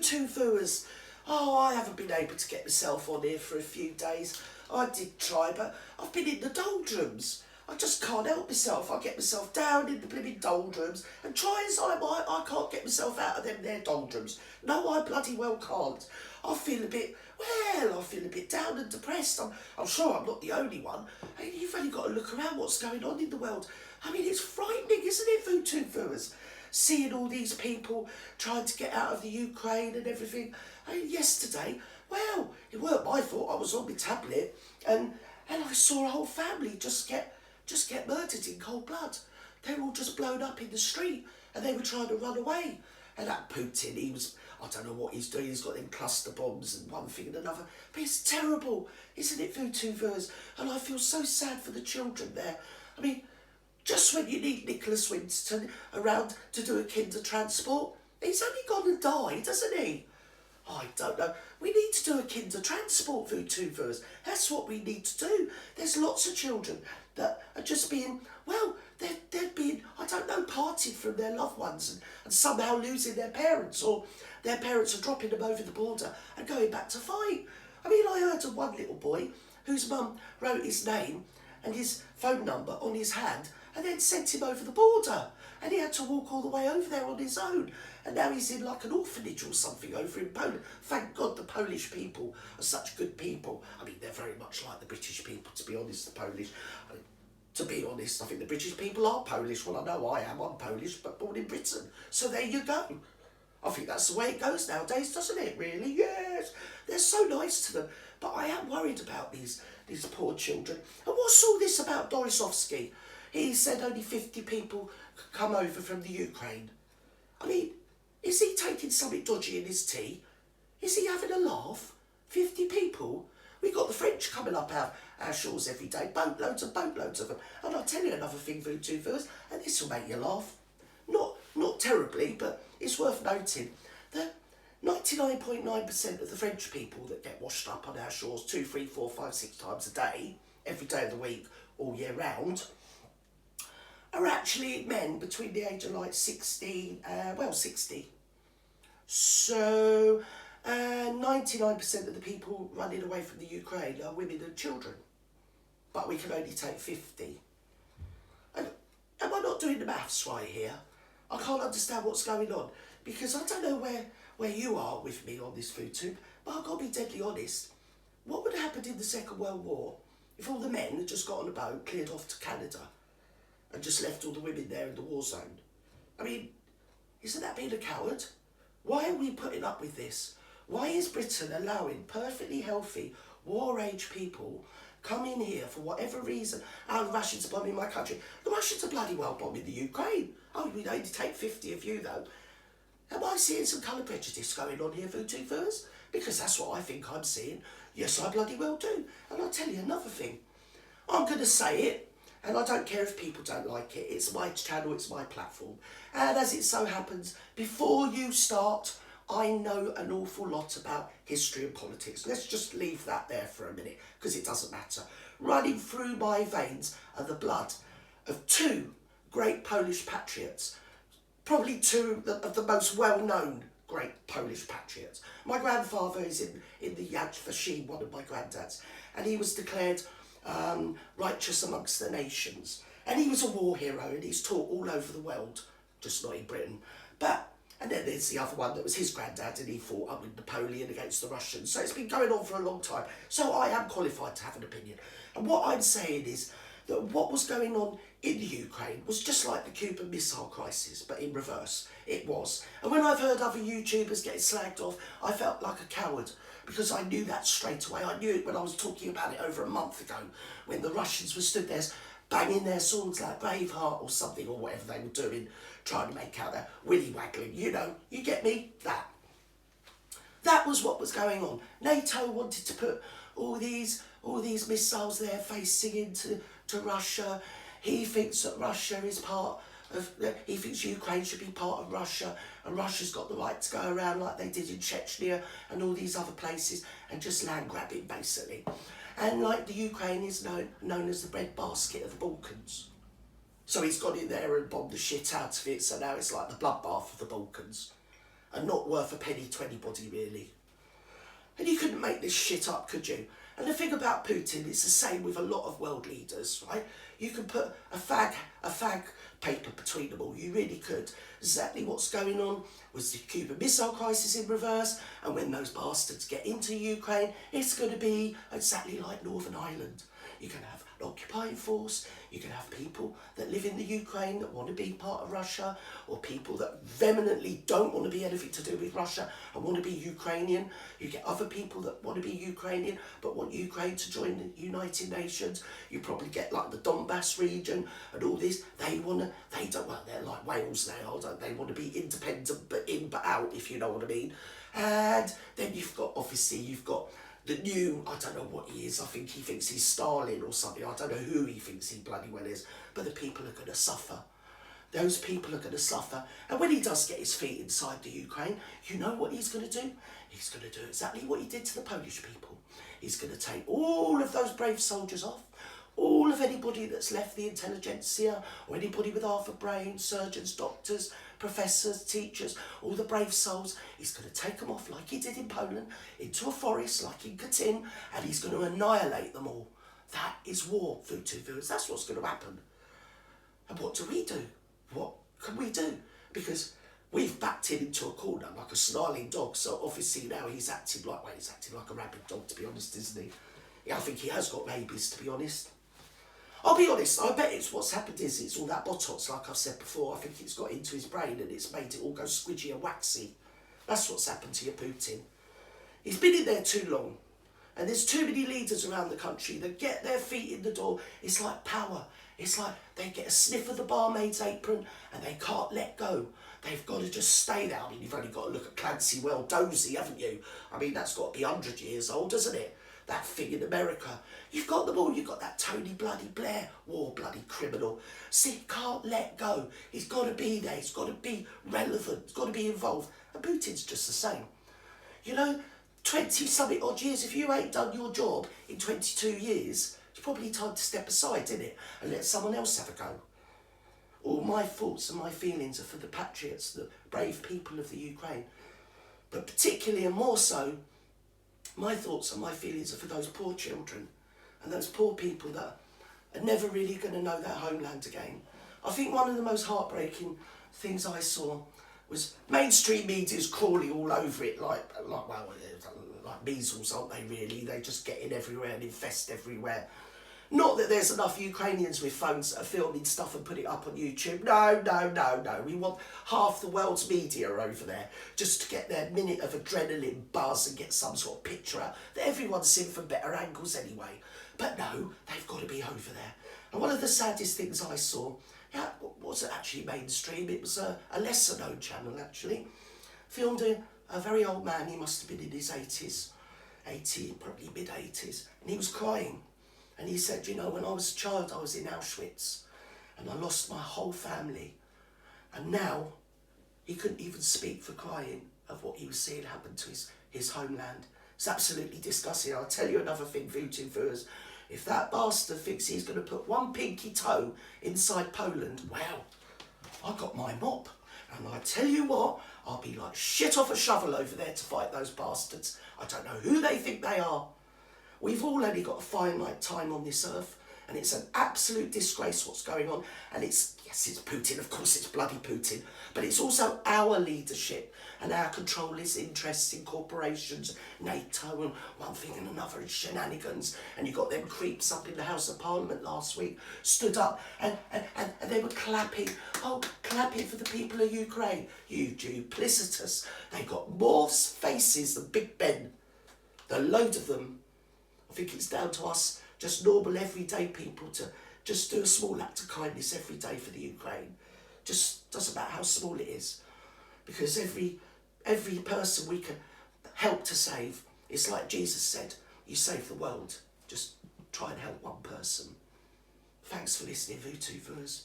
VooTooVooers. Oh, I haven't been able to get myself on here for a few days. I did try, but I've been in the doldrums. I just can't help myself. I get myself down in the blooming doldrums, and try as I might, I can't get myself out of them there doldrums. No, I bloody well can't. I feel a bit down and depressed. I'm sure I'm not the only one. Hey, you've only got to look around what's going on in the world. I mean, it's frightening, isn't it, VooTooVooers? Seeing all these people trying to get out of the Ukraine and everything. I mean, yesterday, well, it weren't my fault. I was on my tablet, and I saw a whole family just get murdered in cold blood. They were all just blown up in the street, and they were trying to run away. And that Putin, I don't know what he's doing. He's got them cluster bombs and one thing and another. But it's terrible, isn't it, VooTooVooers? And I feel so sad for the children there. I mean, just when you need Nicholas Winston around to do a kinder transport, he's only gone and died, hasn't he? I don't know. We need to do a kinder transport, VooTooVooers. That's what we need to do. There's lots of children that are just being, well, they're being, I don't know, parted from their loved ones and somehow losing their parents, or their parents are dropping them over the border and going back to fight. I mean, I heard of one little boy whose mum wrote his name and his phone number on his hand and then sent him over the border. And he had to walk all the way over there on his own. And now he's in like an orphanage or something over in Poland. Thank God the Polish people are such good people. I mean, they're very much like the British people, to be honest, the Polish. I mean, to be honest, I think the British people are Polish. Well, I know I am. I'm Polish, but born in Britain. So there you go. I think that's the way it goes nowadays, doesn't it, really? Yes. They're so nice to them. But I am worried about these poor children. And what's all this about Dorisovsky? He said only 50 people could come over from the Ukraine. I mean, is he taking something dodgy in his tea? Is he having a laugh? 50 people? We got the French coming up our shores every day, boatloads of them. And I'll tell you another thing, VooTooVooers, and this will make you laugh. Not terribly, but it's worth noting that 99.9% of the French people that get washed up on our shores 2, 3, 4, 5, 6 times a day, every day of the week, all year round, are actually men between the age of like 60. So 99% of the people running away from the Ukraine are women and children. But we can only take 50. And am I not doing the maths right here? I can't understand what's going on. Because I don't know where you are with me on this VooTube, but I've got to be deadly honest. What would have happened in the Second World War if all the men had just got on a boat, cleared off to Canada, and just left all the women there in the war zone? I mean, isn't that being a coward? Why are we putting up with this? Why is Britain allowing perfectly healthy, war-age people come in here for whatever reason? Oh, the Russians are bombing my country. The Russians are bloody well bombing the Ukraine. Oh, we'd only take 50 of you, though. Am I seeing some colour prejudice going on here, VooTooVooers? Because that's what I think I'm seeing. Yes, I bloody well do. And I'll tell you another thing. I'm going to say it, and I don't care if people don't like it. It's my channel, it's my platform. And as it so happens, before you start, I know an awful lot about history and politics. Let's just leave that there for a minute, because it doesn't matter. Running through my veins are the blood of two great Polish patriots, probably two of the most well-known great Polish patriots. My grandfather is in the Yad Vashem, one of my granddads, and he was declared righteous amongst the nations. And he was a war hero, and he's taught all over the world, just not in Britain. And then there's the other one that was his granddad, and he fought up with Napoleon against the Russians. So it's been going on for a long time. So I am qualified to have an opinion. And what I'm saying is that what was going on in the Ukraine was just like the Cuban Missile Crisis, but in reverse. It was. And when I've heard other YouTubers getting slagged off, I felt like a coward, because I knew that straight away. I knew it when I was talking about it over a month ago, when the Russians were stood there banging their swords like Braveheart or something, or whatever they were doing, trying to make out their willy waggling, you know, you get me? That was what was going on. NATO wanted to put all these missiles there facing into Russia. He thinks that Russia is part of, he thinks Ukraine should be part of Russia, and Russia's got the right to go around like they did in Chechnya and all these other places and just land grabbing, basically. And like the Ukraine is known as the breadbasket of the Balkans. So he's gone in there and bombed the shit out of it, so now it's like the bloodbath of the Balkans. and not worth a penny to anybody, really. And you couldn't make this shit up, could you? And the thing about Putin, it's the same with a lot of world leaders, right? You can put a fag paper between them all. You really could. Exactly what's going on was the Cuban Missile Crisis in reverse, and when those bastards get into Ukraine, it's going to be exactly like Northern Ireland. You're going to have an occupying force, you're going to have people that live in the Ukraine that want to be part of Russia, or people that vehemently don't want to be anything to do with Russia and want to be Ukrainian. You get other people that want to be Ukrainian but want Ukraine to join the United Nations. You probably get like the Donbass region and all this. They're like Wales now, don't they? Want to be independent but in but out, if you know what I mean. And then you've got the new, I don't know what he is, I think he thinks he's Stalin or something, I don't know who he thinks he bloody well is, but the people are going to suffer. Those people are going to suffer. And when he does get his feet inside the Ukraine, you know what he's going to do? He's going to do exactly what he did to the Polish people. He's going to take all of those brave soldiers off, all of anybody that's left the intelligentsia, or anybody with half a brain, surgeons, doctors, professors, teachers, all the brave souls. He's going to take them off like he did in Poland, into a forest like in Katyn, and he's going to annihilate them all. That is war, viewers. That's what's going to happen. And what do we do? What can we do? Because we've backed him into a corner like a snarling dog, so obviously now he's acting like a rabid dog, to be honest, isn't he? Yeah, I think he has got rabies, to be honest. I'll be honest, I bet what's happened is it's all that Botox, like I've said before. I think it's got into his brain and it's made it all go squidgy and waxy. That's what's happened to your Putin. He's been in there too long. And there's too many leaders around the country that get their feet in the door. It's like power. It's like they get a sniff of the barmaid's apron and they can't let go. They've got to just stay there. I mean, you've only got to look at Clancy Well Dozy, haven't you? I mean, that's got to be 100 years old, doesn't it? That thing in America. You've got them all. You've got that Tony bloody Blair, war bloody criminal. See, can't let go. He's got to be there. He's got to be relevant. He's got to be involved. And Putin's just the same. You know, 20-something odd years, if you ain't done your job in 22 years, it's probably time to step aside, isn't it? And let someone else have a go. All my thoughts and my feelings are for the patriots, the brave people of the Ukraine. But particularly and more so, my thoughts and my feelings are for those poor children and those poor people that are never really going to know their homeland again. I think one of the most heartbreaking things I saw was mainstream media's crawling all over it like measles, aren't they really? They just get in everywhere and infest everywhere. Not that there's enough Ukrainians with phones that are filming stuff and put it up on YouTube. No. We want half the world's media over there just to get their minute of adrenaline buzz and get some sort of picture out that everyone's seen from better angles anyway. But no, they've got to be over there. And one of the saddest things I saw, wasn't actually mainstream, it was a lesser known channel actually, filmed a very old man. He must have been in his 80s, probably mid-80s, and he was crying. And he said, you know, when I was a child, I was in Auschwitz and I lost my whole family. And now he couldn't even speak for crying of what he was seeing happen to his homeland. It's absolutely disgusting. I'll tell you another thing, Putin viewers. If that bastard thinks he's going to put one pinky toe inside Poland, well, I got my mop. And I tell you what, I'll be like shit off a shovel over there to fight those bastards. I don't know who they think they are. We've all only got a finite time on this earth, and it's an absolute disgrace what's going on. And it's Putin, of course it's bloody Putin, but it's also our leadership and our controllers' interests in corporations, NATO and one thing and another, and shenanigans. And you got them creeps up in the House of Parliament last week, stood up and they were clapping for the people of Ukraine. You duplicitous. They got more faces than Big Ben. The load of them. I think it's down to us, just normal everyday people, to just do a small act of kindness every day for the Ukraine. Just doesn't matter how small it is, because every person we can help to save, it's like Jesus said, you save the world, just try and help one person. Thanks for listening, Vutu viewers.